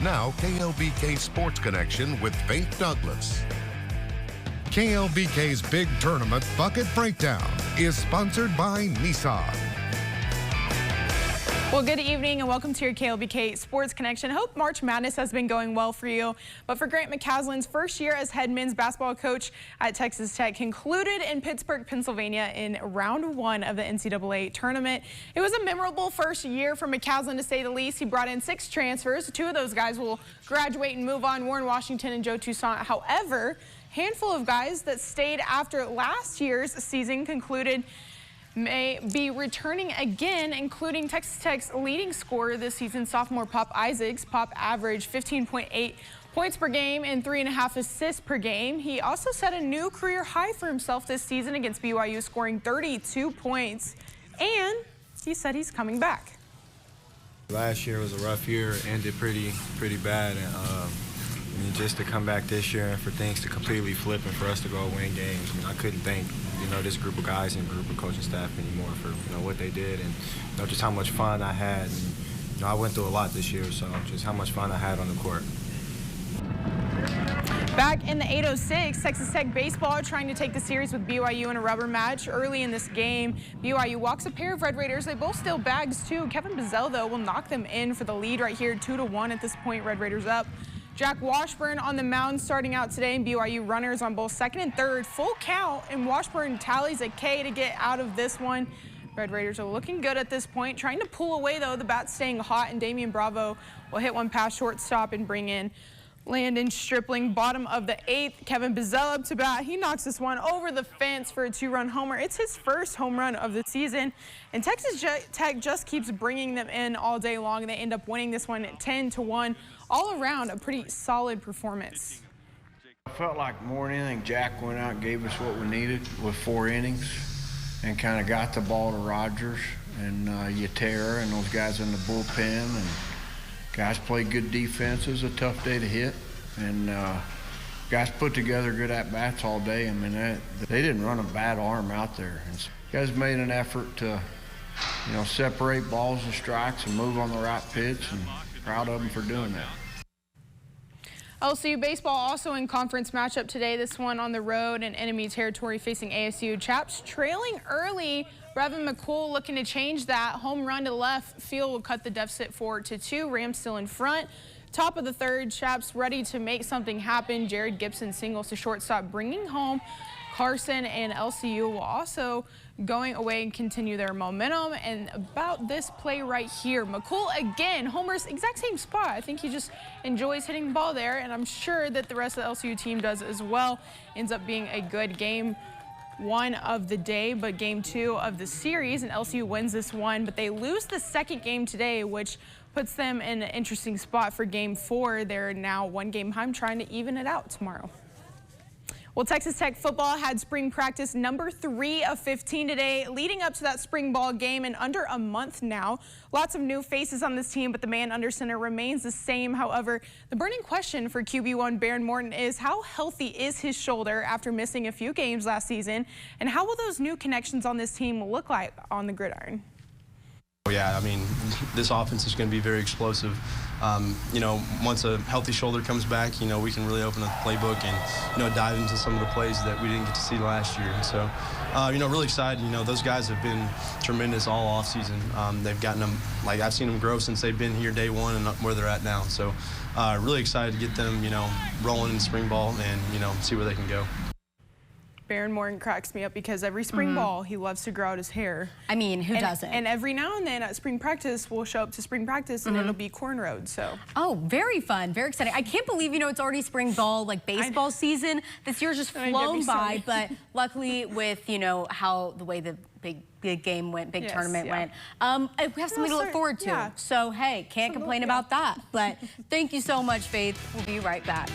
Now, KLBK Sports Connection with Faith Douglas. KLBK's Big Tournament Bucket Breakdown is sponsored by Nissan. Well, good evening and welcome to your KLBK Sports Connection. Hope March Madness has been going well for you. But for Grant McCaslin's first year as head men's basketball coach at Texas Tech concluded in Pittsburgh, Pennsylvania in round 1 of the NCAA tournament. It was a memorable first year for McCaslin, to say the least. He brought in 6 transfers. 2 of those guys will graduate and move on, Warren Washington and Joe Toussaint. However, a handful of guys that stayed after last year's season concluded may be returning again, including Texas Tech's leading scorer this season, sophomore Pop Isaacs. Pop averaged 15.8 points per game and 3.5 assists per game. He also set a new career high for himself this season against BYU, scoring 32 points. And he said he's coming back. Last year was a rough year, ended pretty bad. And just to come back this year and for things to completely flip and for us to go win games, I couldn't thank this group of guys and group of coaching staff anymore for what they did and just how much fun I had. And, I went through a lot this year, so just how much fun I had on the court. Back in the 806, Texas Tech baseball trying to take the series with BYU in a rubber match. Early in this game, BYU walks a pair of Red Raiders. They both steal bags too. Kevin Bizzell, though, will knock them in for the lead right here, 2-1 at this point. Red Raiders up. Jack Washburn on the mound starting out today, and BYU runners on both second and third. Full count, and Washburn tallies a K to get out of this one. Red Raiders are looking good at this point, trying to pull away, though. The bat's staying hot, and Damian Bravo will hit one past shortstop and bring in Landon Stripling. Bottom of the 8th, Kevin Bizzell up to bat. He knocks this one over the fence for a 2-run homer. It's his first home run of the season, and Texas Tech just keeps bringing them in all day long, and they end up winning this one 10-1. All around, a pretty solid performance. I felt like more than anything, Jack went out and gave us what we needed with 4 innings and kind of got the ball to Rogers and Yatera and those guys in the bullpen. And guys played good defense. It was a tough day to hit. And guys put together good at-bats all day. I mean, they didn't run a bad arm out there. And guys made an effort to, separate balls and strikes and move on the right pitch, and proud of them for doing that. LSU baseball also in conference matchup today. This one on the road in enemy territory facing ASU. Chaps trailing early. Brevin McCool looking to change that. Home run to left field will cut the deficit 4-2. Rams still in front. Top of the 3rd, Chaps ready to make something happen. Jared Gibson singles to shortstop, bringing home Carson, and LCU will also going away and continue their momentum. And about this play right here, McCool again, homers, exact same spot. I think he just enjoys hitting the ball there, and I'm sure that the rest of the LCU team does as well. Ends up being a good game 1 of the day, but game 2 of the series, and LCU wins this one, but they lose the second game today, which puts them in an interesting spot for game 4. They're now 1 game behind, trying to even it out tomorrow. Well, Texas Tech football had spring practice number 3 of 15 today, leading up to that spring ball game in under a month now. Lots of new faces on this team, but the man under center remains the same. However, the burning question for QB1 Baron Morton is how healthy is his shoulder after missing a few games last season, and how will those new connections on this team look like on the gridiron? Yeah, I mean, this offense is going to be very explosive. Once a healthy shoulder comes back, we can really open up the playbook and, dive into some of the plays that we didn't get to see last year. And so, really excited. Those guys have been tremendous all offseason. They've gotten them, I've seen them grow since they've been here day 1 and where they're at now. So, really excited to get them, rolling in spring ball and, see where they can go. Baron Morton cracks me up because every spring ball, he loves to grow out his hair. I mean, who doesn't? And every now and then at spring practice, we'll show up to spring practice and it'll be cornrowed, so. Oh, very fun, very exciting. I can't believe, it's already spring ball, baseball season. This year's just flown by, but luckily with, how the way the big game went, big tournament went, we have something to look forward to. So, hey, can't complain about that. But thank you so much, Faith. We'll be right back.